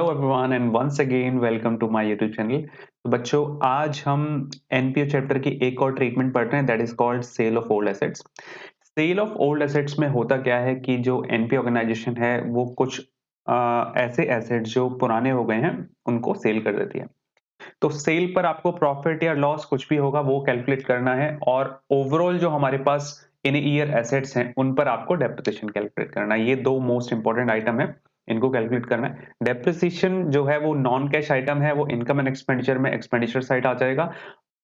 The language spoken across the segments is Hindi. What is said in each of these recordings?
Hello everyone and once again welcome to my YouTube channel. तो बच्चों, आज हम एनपीओ चैप्टर की एक और ट्रीटमेंट पढ़ रहे हैं, that is called sale of old assets. Sale of old assets में होता क्या है कि जो एनपीओ ऑर्गेनाइजेशन है वो कुछ ऐसे एसेट्स जो पुराने हो गए हैं उनको सेल कर देती है। तो सेल पर आपको प्रॉफिट या लॉस कुछ भी होगा वो कैलकुलेट करना है, और ओवरऑल जो हमारे पास इन ईयर एसेट्स हैं उन पर आपको डेप्रिसिएशन कैलकुलेट करना है। ये दो मोस्ट इंपॉर्टेंट आइटम है, इनको कैलकुलेट करना है। डेप्रिसिएशन जो है वो नॉन कैश आइटम है, वो इनकम एंड एक्सपेंडिचर में एक्सपेंडिचर साइड आ जाएगा,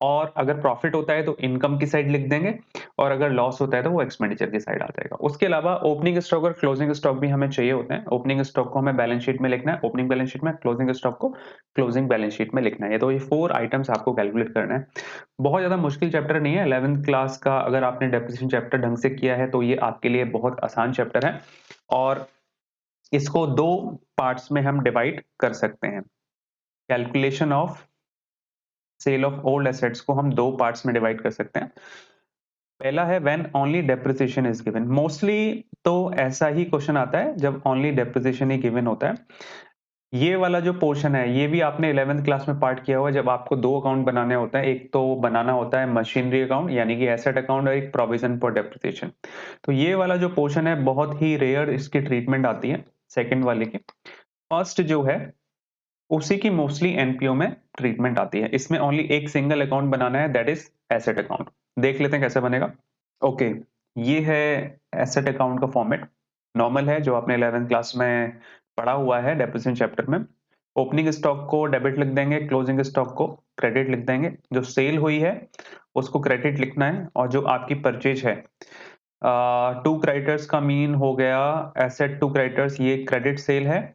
और अगर प्रॉफिट होता है तो इनकम की साइड लिख देंगे, और अगर लॉस होता है तो वो एक्सपेंडिचर की साइड आ जाएगा। उसके अलावा ओपनिंग स्टॉक और क्लोजिंग स्टॉक भी हमें चाहिए होते हैं। ओपनिंग स्टॉक को हमें बैलेंस शीट में लिखना है ओपनिंग बैलेंस शीट में, क्लोजिंग स्टॉक को क्लोजिंग बैलेंस शीट में लिखना है। तो ये 4 आइटम्स आपको कैलकुलेट करना है। बहुत ज्यादा मुश्किल चैप्टर नहीं है। 11th क्लास का अगर आपने डेप्रिसिएशन चैप्टर ढंग से किया है तो ये आपके लिए बहुत आसान चैप्टर है, और इसको 2 पार्ट्स में हम डिवाइड कर सकते हैं। Calculation of sale of old assets को हम 2 पार्ट्स में डिवाइड कर सकते हैं। पहला है when only depreciation is given. Mostly तो ऐसा ही क्वेश्चन आता है जब ओनली डेप्रिसिएशन ही गिवन होता है। ये वाला जो पोर्शन है ये भी आपने 11th क्लास में पार्ट किया हुआ है, जब आपको 2 अकाउंट बनाने होते हैं। एक तो बनाना होता है मशीनरी अकाउंट यानी कि एसेट अकाउंट, और एक प्रोविजन फॉर डेप्रिसिएशन। तो ये वाला जो पोर्शन है बहुत ही रेयर इसकी ट्रीटमेंट आती है, सेकंड वाले की। फर्स्ट जो है उसी की मोस्टली एनपीओ में ट्रीटमेंट आती है। इसमें ओनली एक सिंगल अकाउंट बनाना है, दैट इज एसेट अकाउंट। देख लेते हैं कैसे बनेगा। ओके, ये है एसेट अकाउंट का फॉर्मेट। नॉर्मल है जो आपने 11th क्लास में पढ़ा हुआ है डेप्रिसिएशन चैप्टर में। ओपनिंग स्टॉक को डेबिट लिख देंगे, क्लोजिंग स्टॉक को क्रेडिट लिख देंगे। जो सेल हुई है उसको क्रेडिट लिखना है, और जो आपकी परचेज है, 2 क्रेडिटर्स का मीन हो गया एसेट टू क्रेडिटर्स, ये क्रेडिट सेल है,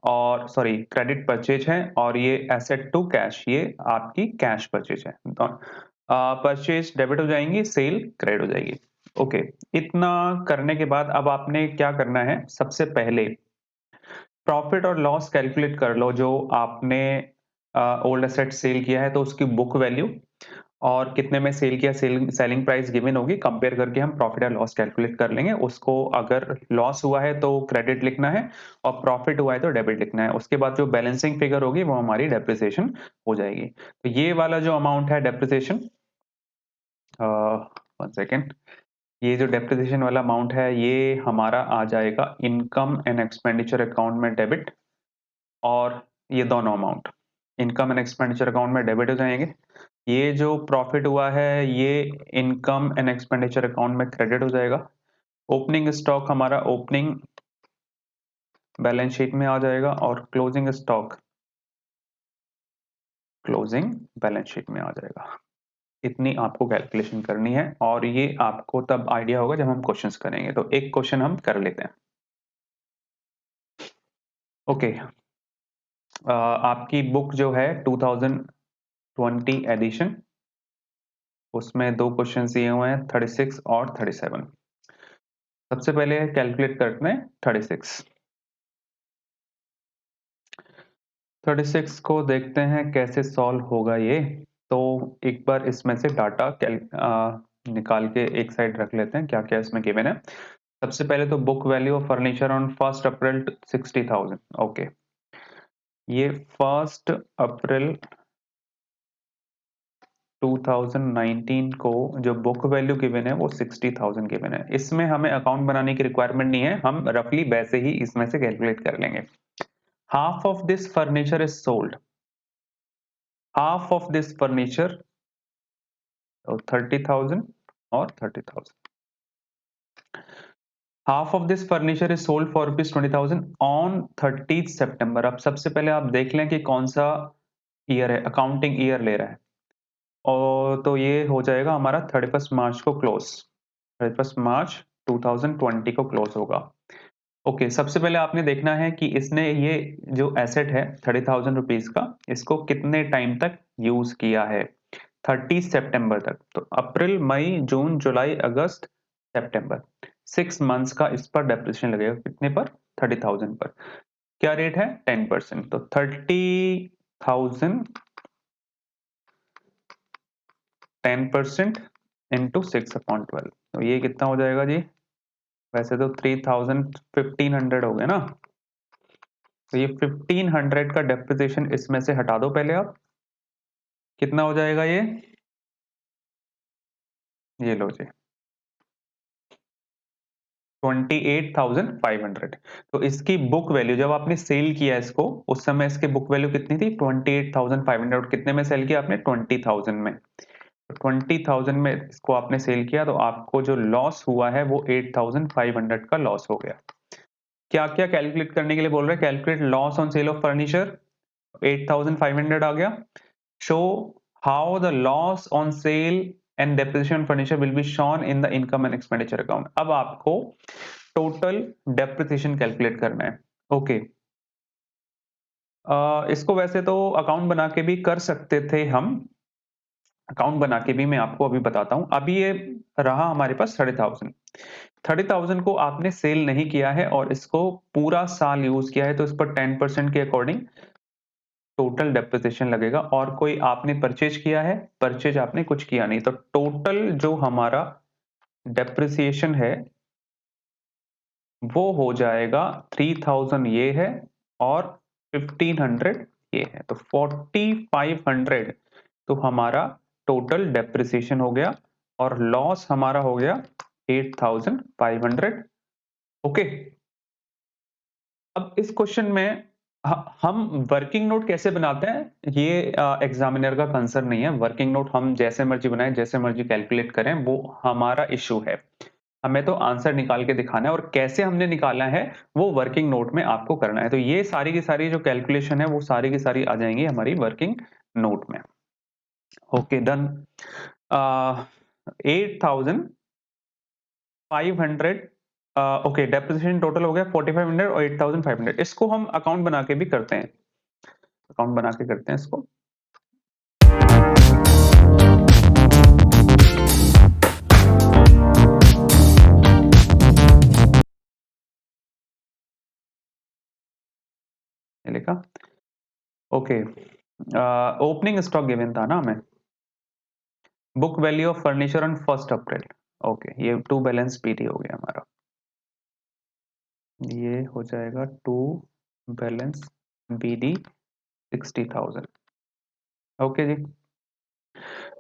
और सॉरी क्रेडिट परचेज है, और ये एसेट टू कैश, ये आपकी कैश परचेज है। परचेज डेबिट हो जाएंगी, सेल क्रेडिट हो जाएगी। ओके, इतना करने के बाद अब आपने क्या करना है, सबसे पहले प्रॉफिट और लॉस कैलकुलेट कर लो। जो आपने ओल्ड एसेट सेल किया है तो उसकी बुक वैल्यू, और कितने में सेल किया, सेलिंग प्राइस गिवन होगी, कंपेयर करके हम प्रॉफिट या लॉस कैलकुलेट कर लेंगे। उसको अगर लॉस हुआ है तो क्रेडिट लिखना है, और प्रॉफिट हुआ है तो डेबिट लिखना है। उसके बाद जो बैलेंसिंग फिगर होगी वो हमारी डेप्रिसिएशन हो जाएगी। तो ये वाला जो अमाउंट है डेप्रिसिएशन, वन सेकेंड, ये जो डेप्रिसिएशन वाला अमाउंट है ये हमारा आ जाएगा इनकम एंड एक्सपेंडिचर अकाउंट में डेबिट, और ये दोनों amount income and expenditure account में डेबिट हो जाएंगे। ये जो प्रॉफिट हुआ है ये इनकम एंड एक्सपेंडिचर अकाउंट में क्रेडिट हो जाएगा। ओपनिंग स्टॉक हमारा ओपनिंग बैलेंस शीट में आ जाएगा, और closing stock closing balance sheet में आ जाएगा। इतनी आपको कैलकुलेशन करनी है, और ये आपको तब आइडिया होगा जब हम क्वेश्चंस करेंगे। तो एक क्वेश्चन हम कर लेते हैं। ओके, आपकी बुक जो है 2020 एडिशन, उसमें 2 क्वेश्चन दिए हुए हैं, 36 और 37। सबसे पहले कैलकुलेट करते हैं 36। 36 को देखते हैं कैसे सॉल्व होगा ये। तो एक बार इसमें से डाटा निकाल के एक साइड रख लेते हैं, क्या क्या इसमें गिवन है। सबसे पहले तो book value of furniture on 1 April 60,000। Okay, ये 1 अप्रैल 2019 को जो बुक वैल्यू गिवन है वो 60,000 गिवन है। इसमें हमें अकाउंट बनाने की रिक्वायरमेंट नहीं है, हम रफली वैसे ही इसमें से कैलकुलेट कर लेंगे। Half of this furniture is sold, half of this furniture, तो 30,000 और 30,000। Half of this furniture is sold for ₹20,000 on 30 सितंबर। अब सबसे पहले आप देख लें कि कौन सा ईयर है, अकाउंटिंग ईयर ले रहा है, और तो ये हो जाएगा हमारा 31 मार्च को क्लोज, 31 मार्च 2020 को क्लोज होगा। ओके, सबसे पहले आपने देखना है कि इसने ये जो एसेट है 30,000 रुपीज का, इसको कितने टाइम तक यूज किया है, 30 सितंबर तक। तो अप्रैल, मई, जून, जुलाई, अगस्त, सितंबर, 6 मंथ्स का इस पर डेप्रिसिएशन लगेगा। कितने पर, 30,000 पर। क्या रेट है, 10%। तो 30,000 10% इंटू 6/12, तो ये कितना हो जाएगा जी, वैसे तो 3,000 1500 हो गया ना, तो ये 1500 का डेप्रिसिएशन इसमें से हटा दो पहले आप, कितना हो जाएगा ये लो जी 28,500। तो इसकी बुक वैल्यू जब आपने सेल किया इसको, उस समय इसकी बुक वैल्यू कितनी थी 28,500। कितने में सेल किया आपने 20,000 में। तो 20,000 में इसको आपने सेल किया तो आपको जो लॉस हुआ है वो 8,500 का लॉस हो गया। क्या क्या कैलकुलेट करने के लिए बोल रहे हैं, calculate loss on sale of furniture 8,500 आ गया। Show how the loss on cell and depreciation furniture will be shown in the income and expenditure account. अब आपको टोटल डेप्रिसिएशन कैलकुलेट करना है। ओके, इसको वैसे तो अकाउंट बना के भी कर सकते थे हम, अकाउंट बना के भी मैं आपको अभी बताता हूं। अभी ये रहा हमारे पास 30,000 को आपने सेल नहीं किया है और इसको पूरा साल यूज किया है, तो इस पर 10% के अकॉर्डिंग टोटल डेप्रिसिएशन लगेगा। और कोई आपने परचेज किया है, परचेज आपने कुछ किया नहीं, तो टोटल जो हमारा डेप्रिसिएशन है वो हो जाएगा 3,000 ये है और 1,500 ये है, तो 4,500 तो हमारा टोटल डेप्रिसिएशन हो गया और लॉस हमारा हो गया 8,500। ओके, अब इस क्वेश्चन में हम वर्किंग नोट कैसे बनाते हैं ये एग्जामिनर का कंसर्न नहीं है। वर्किंग नोट हम जैसे मर्जी बनाएं, जैसे मर्जी कैलकुलेट करें, वो हमारा इश्यू है। हमें तो आंसर निकाल के दिखाना है और कैसे हमने निकाला है वो वर्किंग नोट में आपको करना है। तो ये सारी की सारी जो कैलकुलेशन है वो सारी की सारी आ जाएंगी हमारी वर्किंग नोट में। Okay done. 8,500 okay, depreciation total हो गया 4,500 और 8,500। इसको हम अकाउंट बना के भी करते हैं, अकाउंट बना के करते हैं इसको। ये लिखा ओके। ओपनिंग स्टॉक गिवन था ना हमें, book value of furniture on 1 April. Okay, ये टू बैलेंस पीटी हो गया हमारा, ये हो जाएगा टू बैलेंस बीडी 60,000। ओके जी,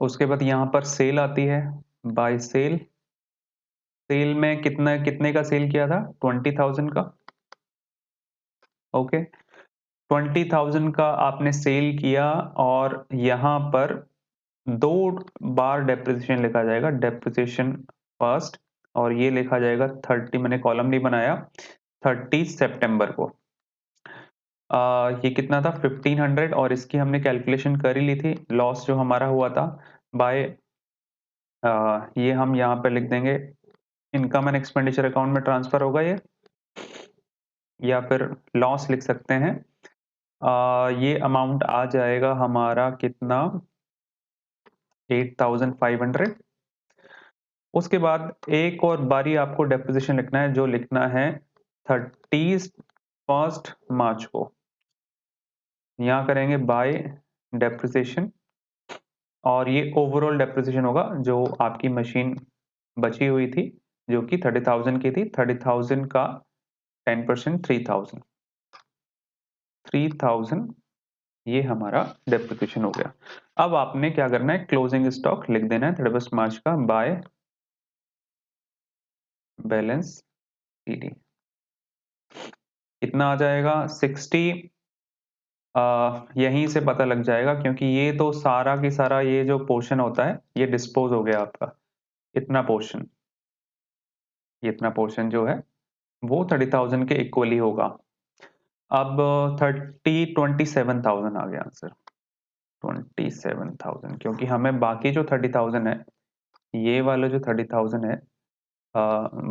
उसके बाद यहाँ पर सेल आती है, बाय सेल। सेल में कितना कितने का सेल किया था 20,000 का। ओके, 20,000 का आपने सेल किया और यहाँ पर दो बार डेप्रिसिएशन लिखा जाएगा, डेप्रिसिएशन फर्स्ट, और ये लिखा जाएगा 30, मैंने कॉलम नहीं बनाया, 30 सितंबर को। ये कितना था 1,500 और इसकी हमने कैलकुलेशन कर ही ली थी, लॉस जो हमारा हुआ था बाय ये हम यहाँ पे लिख देंगे इनकम एंड एक्सपेंडिचर अकाउंट में ट्रांसफर होगा ये, या फिर लॉस लिख सकते हैं। ये अमाउंट आ जाएगा हमारा कितना 8,500। उसके बाद एक और बारी आपको डेपोजिशन लिखना है, जो लिखना है 31 मार्च को। यहाँ करेंगे बाय डेप्रिसिएशन और ये ओवरऑल डेप्रिसिएशन होगा जो आपकी मशीन बची हुई थी, जो कि 30,000 की थी। 30,000 का 10% 3,000, 3,000 ये हमारा डेप्रिसिएशन हो गया। अब आपने क्या करना है, क्लोजिंग स्टॉक लिख देना है 31 मार्च का बाय बैलेंस टीडी। कितना आ जाएगा 60, यहीं से पता लग जाएगा क्योंकि ये तो सारा की सारा ये जो पोर्शन होता है ये डिस्पोज हो गया आपका। इतना पोर्शन, इतना पोर्शन जो है वो 30,000 के इक्वली होगा। अब 27,000 आ गया आंसर, 27,000, क्योंकि हमें बाकी जो 30,000 है, ये वाला जो 30,000 है,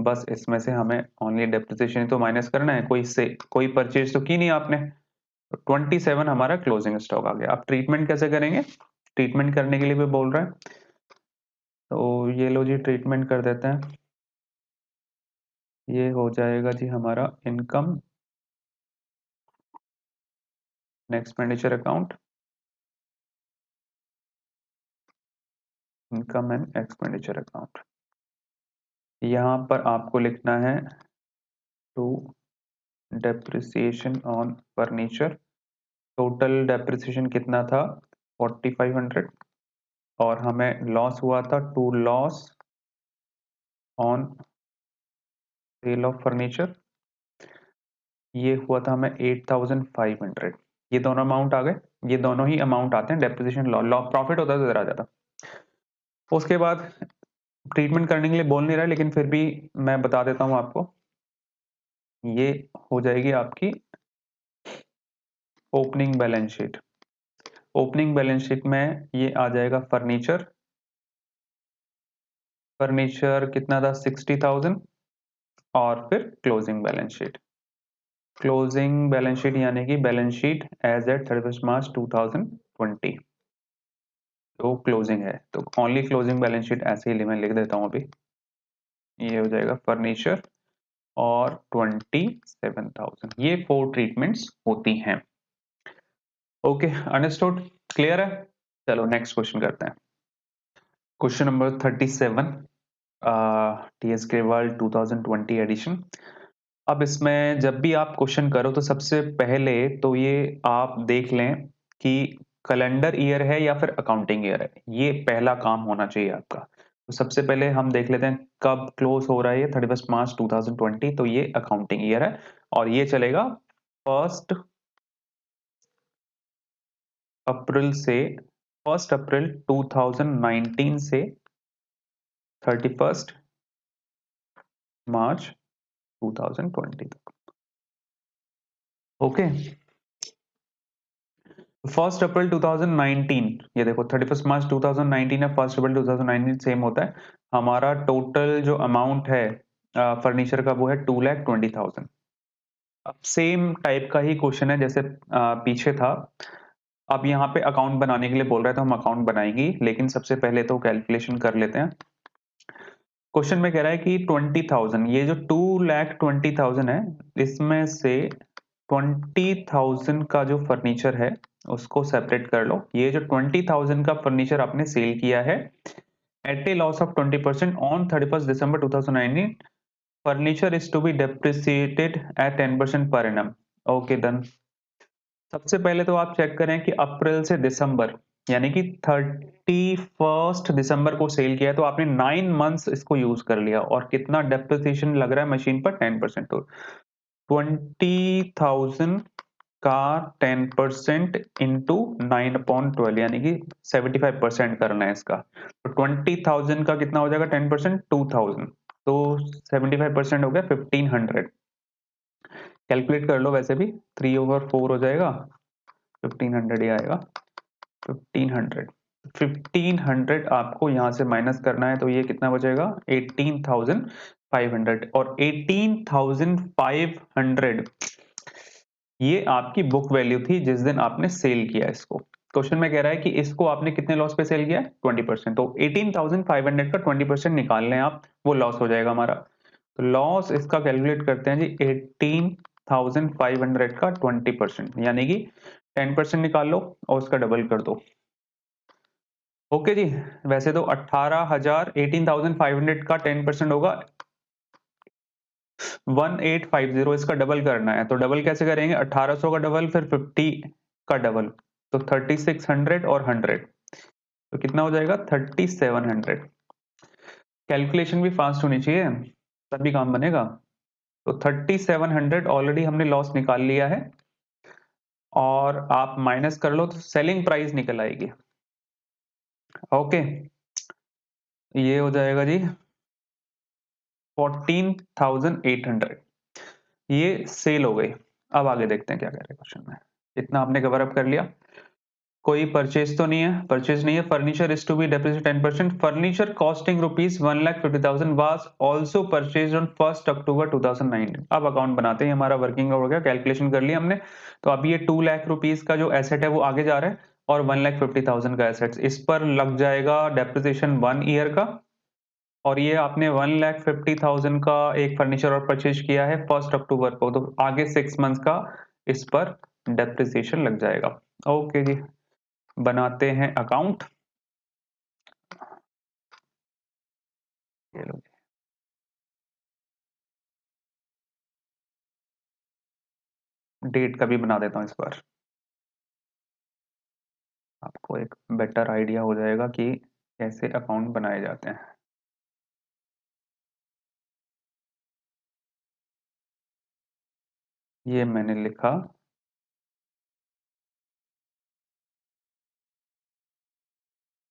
बस इसमें से हमें ओनली डेप्रिसिएशन तो माइनस करना है, कोई परचेज तो की नहीं आपने। 27 हमारा क्लोजिंग स्टॉक आ गया। अब ट्रीटमेंट कैसे करेंगे, ट्रीटमेंट करने के लिए भी बोल रहा है, तो ये लो जी ट्रीटमेंट कर देते हैं। ये हो जाएगा जी हमारा income expenditure account, income and expenditure account. यहाँ पर आपको लिखना है to depreciation on furniture, total depreciation कितना था 4500 और हमें लॉस हुआ था to loss on sale of furniture, ये हुआ था हमें 8500। ये दोनों अमाउंट आ गए, ये दोनों ही अमाउंट आते हैं डेप्रिसिएशन लॉ प्रॉफिट होता है तो इधर आ जाता। उसके बाद ट्रीटमेंट करने के लिए बोल नहीं रहा है लेकिन फिर भी मैं बता देता हूं आपको, ये हो जाएगी आपकी opening balance sheet. Opening balance sheet में ये आ जाएगा फर्नीचर, फर्नीचर कितना था 60,000 और फिर closing balance sheet, closing balance sheet यानी कि बैलेंस शीट एज एट 31 मार्च 2020 तो क्लोजिंग है, तो ओनली क्लोजिंग बैलेंस शीट ऐसे ही मैं लिख देता हूं अभी। ये हो जाएगा फर्नीचर और 27,000, ये 4 ट्रीटमेंट्स होती हैं। ओके, अंडरस्टूड, क्लियर है। चलो नेक्स्ट क्वेश्चन करते हैं। क्वेश्चन नंबर 37, टीएस केवल 2020 एडिशन। अब इसमें जब भी आप क्वेश्चन करो तो सबसे पहले तो ये आप देख लें कि कैलेंडर ईयर है या फिर अकाउंटिंग ईयर है, ये पहला काम होना चाहिए आपका। तो सबसे पहले हम देख लेते हैं कब क्लोज हो रहा है ये 31 मार्च 2020, तो ये अकाउंटिंग ईयर है और ये चलेगा 1 अप्रैल से 1 अप्रैल 2019 से 31 मार्च 2020 तक। ओके, 1 अप्रैल 2019, ये देखो 31 मार्च 2019 है, 1 अप्रैल 2019 सेम होता है। हमारा टोटल जो अमाउंट है फर्नीचर का वो है 2,20,000। अब सेम टाइप का ही क्वेश्चन है जैसे पीछे था। अब यहाँ पे अकाउंट बनाने के लिए बोल रहा है तो हम अकाउंट बनाएंगे, लेकिन सबसे पहले तो कैलकुलेशन कर लेते हैं। क्वेश्चन में कह रहा है कि 20,000, ये जो 2,20,000 है इसमें से 20,000 का जो फर्नीचर है उसको सेपरेट कर लो। ये जो 20,000 का फर्नीचर आपने सेल किया है at a loss of 20% on 31 December 2019, furniture is to be depreciated at 10% per annum. Okay done. सबसे पहले तो आप चेक करें कि अप्रैल से दिसंबर यानी कि 31 दिसंबर को सेल किया है तो आपने 9 मंथ्स इसको यूज कर लिया और कितना डेप्रिसिएशन लग रहा है मशीन पर 10%, तो 20,000 का 10% इंटू 9/12 यानी कि 75% करना है इसका। तो 20,000 का कितना हो जाएगा 10%, 2,000, तो 75% हो गया 1,500। कैलकुलेट कर लो, वैसे भी 3/4 हो जाएगा, 1,500 ही आएगा। 1,500, 1,500 आपको यहाँ से माइनस करना है तो ये कितना बचेगा 18,500, और 18,500 ये आपकी बुक वैल्यू थी जिस दिन आपने सेल किया इसको। क्वेश्चन में कह रहा है कि इसको आपने कितने लॉस पे सेल किया 20%, तो 18,500 का 20% निकाल लें आप, वो लॉस हो जाएगा हमारा। तो लॉस इसका कैलकुलेट करते हैं जी, 18,500 का 20% यानी कि 10% निकाल लो और उसका डबल कर दो। ओके जी, वैसे तो 18,000, 18,500 का 10% होगा 1850, इसका डबल करना है तो डबल कैसे करेंगे, 1800 का डबल फिर 50 का डबल, तो 3600 और 100, तो कितना हो जाएगा 3700। कैलकुलेशन भी फास्ट होनी चाहिए तभी काम बनेगा। तो 3700 ऑलरेडी हमने लॉस निकाल लिया है और आप माइनस कर लो तो सेलिंग प्राइस निकल आएगी। ओके, ये हो जाएगा जी 14,800, ये सेल हो गई। अब आगे देखते हैं क्या कह रहे हैं क्वेश्चन में। इतना आपने कवर अप कर लिया। कोई परचेज तो नहीं है, परचेज नहीं है। Furniture is to be depreciated 10%, furniture costing rupees 1,50,000 was also purchase on 1 October 2019। अब अकाउंट बनाते हैं, हमारा वर्किंग हो गया, कैलकुलेशन कर लिया हमने। तो अब ये 2 लाख रुपीज का जो एसेट है वो आगे जा रहा है और 1,50,000 का एसेट, इस पर लग जाएगा डेप्रिसिएशन 1 ईयर का। और ये आपने 1,50,000 का एक फर्नीचर और परचेज किया है 1 अक्टूबर को, तो आगे 6 मंथ्स का इस पर डेप्रिसिएशन लग जाएगा। ओके जी, बनाते हैं अकाउंट। ये लो। डेट का भी बना देता हूँ इस बार, आपको एक बेटर आइडिया हो जाएगा कि कैसे अकाउंट बनाए जाते हैं। ये मैंने लिखा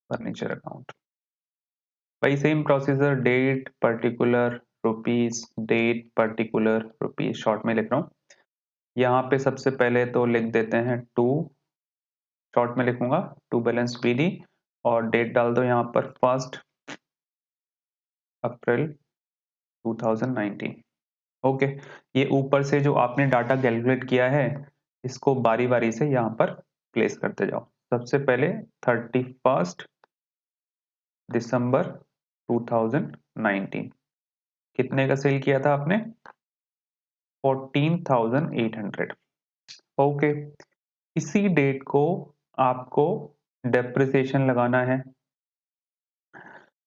फर्नीचर अकाउंट। भाई same procedure, date particular rupees, date particular rupees, short में लिख रहा हूँ। यहाँ पे सबसे पहले तो लिख देते हैं टू, शॉर्ट में लिखूंगा टू बैलेंस पीडी, और डेट डाल दो यहाँ पर 1 अप्रैल 2019। ओके, ये ऊपर से जो आपने डाटा कैलकुलेट किया है इसको बारी बारी से यहाँ पर प्लेस करते जाओ। सबसे पहले 31 दिसंबर 2019 कितने का सेल किया था आपने? 14,800। ओके, इसी डेट को आपको डेप्रिसिएशन लगाना है।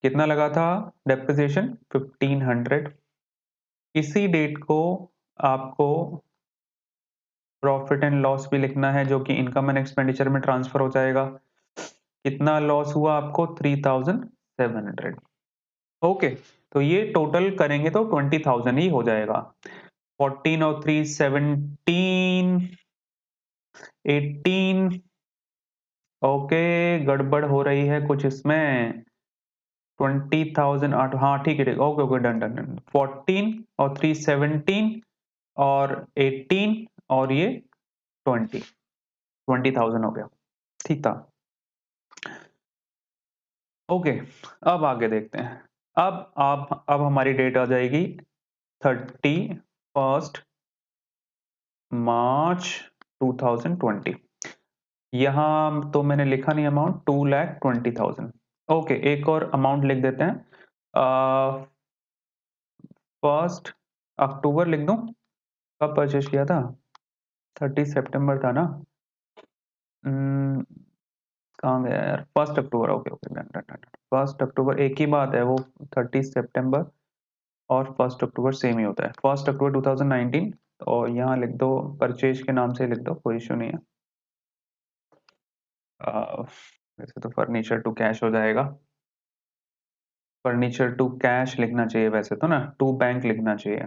कितना लगा था डेप्रिसिएशन? 1500। इसी डेट को आपको प्रॉफिट एंड लॉस भी लिखना है, जो कि इनकम एंड एक्सपेंडिचर में ट्रांसफर हो जाएगा। कितना लॉस हुआ आपको? 3,700। ओके, तो ये टोटल करेंगे तो 20,000 ही हो जाएगा। 14 और 3 17 18। ओके, गड़बड़ हो रही है कुछ इसमें। 20,000 8, हाँ ठीक है, okay okay, done done done. 14 और 3 17 और 18 और ये 20,000 हो गया। ठीक था। ओके, अब आगे देखते हैं। अब हमारी डेट आ जाएगी 31 मार्च 2020। यहाँ तो मैंने लिखा नहीं अमाउंट, 2,20,000। ओके, एक और अमाउंट लिख देते हैं। 1 अक्टूबर लिख दूं? कब परचेज किया था? 30 सितंबर था ना? कहाँ गया यार? 1 अक्टूबर। Okay okay, done done done. 1 अक्टूबर एक ही बात है, वो 30 सितंबर और 1 अक्टूबर सेम ही होता है। 1 अक्टूबर 2019, और यहाँ लिख दो परचेज के नाम से लिख दो, कोई इशू नहीं है। वैसे तो फर्नीचर टू कैश हो जाएगा, फर्नीचर टू कैश लिखना चाहिए वैसे तो ना, टू बैंक लिखना चाहिए।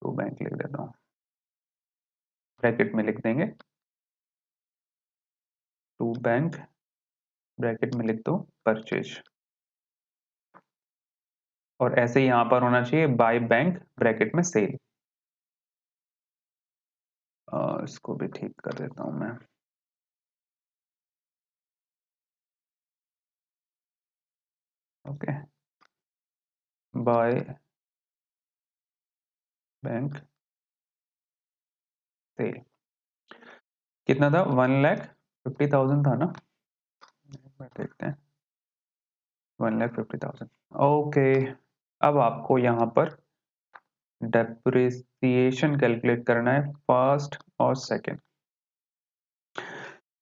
टू बैंक लिख देता हूँ, ब्रैकेट में लिख देंगे टू बैंक, ब्रैकेट में लिख दो परचेज, और ऐसे ही यहाँ पर होना चाहिए बाय बैंक, ब्रैकेट में सेल। इसको भी ठीक कर देता हूँ मैं। Okay, by bank sale. कितना था? 1,50,000 था ना? देखते हैं, 1,50,000। ओके, अब आपको यहाँ पर डेप्रिसिएशन कैलकुलेट करना है, फर्स्ट और सेकंड।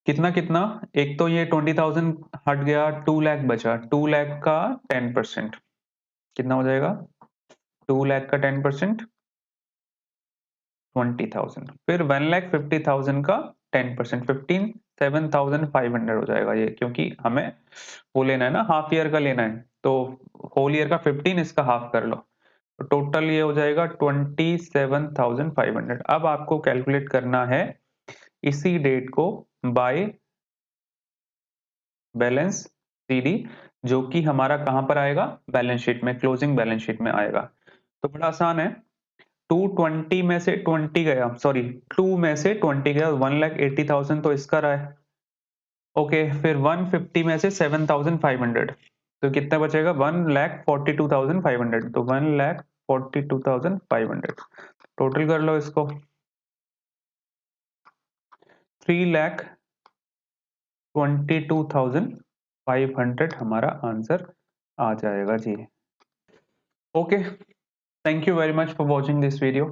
कितना कितना? एक तो ये 20,000 हट गया, 2 लाख बचा। 2 लाख का 10% कितना हो जाएगा? 2 लाख का 10% 20,000। फिर 1,50,000 का 10% 15,7,500 हो जाएगा ये, क्योंकि हमें वो लेना है ना, हाफ ईयर का लेना है, तो होल ईयर का 15, इसका हाफ कर लो, तो टोटल ये हो जाएगा 27,500। अब आपको कैलकुलेट करना है इसी डेट को बाय बैलेंस सीडी, जो कि हमारा कहां पर आएगा? बैलेंस शीट में, क्लोजिंग बैलेंस शीट में आएगा। तो बड़ा आसान है, 220 में से 20 गया, सॉरी 2 में से 20 गया, 1,80,000 तो इसका रहा है। ओके, फिर 150 में से 7,500, तो कितना बचेगा? 1,42,500। तो 1,42,500 टोटल कर लो इसको, 3,22,500 हमारा आंसर आ जाएगा जी। Okay, thank you very much for watching this video.